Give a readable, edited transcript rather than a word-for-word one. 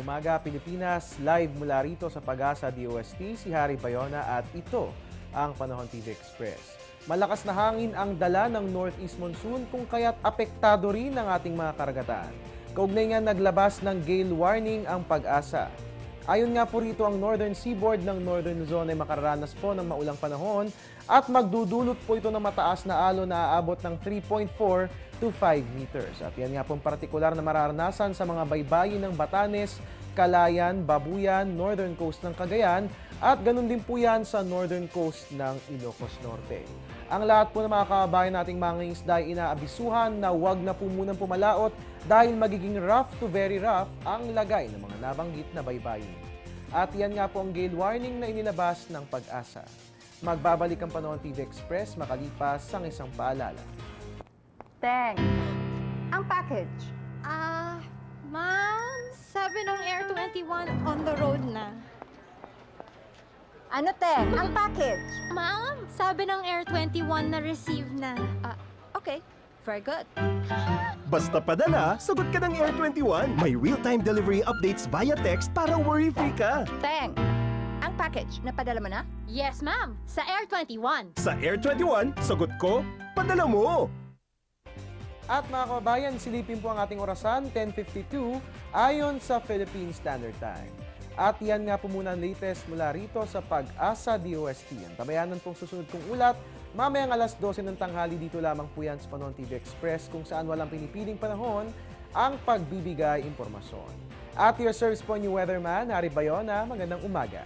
umaga, Pilipinas. Live mula rito sa Pag-asa DOST, si Harry Bayona at ito ang Panahon TV Express. Malakas na hangin ang dala ng Northeast Monsoon kung kaya't apektado rin ang ating mga karagatan. Kaugnay nga naglabas ng gale warning ang Pag-asa. Ayon nga po rito ang Northern Seaboard ng Northern Luzon ay makararanas po ng maulang panahon at magdudulot po ito ng mataas na alon na aabot ng 3.4 to 5 meters. At yan nga pong partikular na mararanasan sa mga baybayin ng Batanes, Calayan, Babuyan, Northern Coast ng Cagayan at ganun din po yan sa Northern Coast ng Ilocos Norte. Ang lahat po ng mga kababayan nating mga isda ay inaabisuhan na huwag na po munang pumalaot dahil magiging rough to very rough ang lagay ng mga nabanggit na baybayin. At yan nga po ang gale warning na inilabas ng Pag-asa. Magbabalik ang Panahon TV Express makalipas ang isang paalala. Teng, ang package. Ma'am, sabi ng Air 21 on the road na. Ano, Teng? Ang package. Ma'am, sabi ng Air 21 na receive na. Okay, very good. Basta padala, sagot ka ng Air 21. May real-time delivery updates via text para worry-free ka. Teng, ang package, napadala mo na? Yes, ma'am, sa Air 21. Sa Air 21, sagot ko, padala mo! At mga kababayan, silipin po ang ating orasan, 10:52, ayon sa Philippine Standard Time. At yan nga po muna ang latest mula rito sa Pag-asa DOST. Ang tabayanan pong susunod kong ulat, mamayang alas 12 ng tanghali dito lamang po yan sa Panahon TV Express kung saan walang pinipiling panahon ang pagbibigay impormasyon. At your service po new weatherman, Harry Bayona, magandang umaga.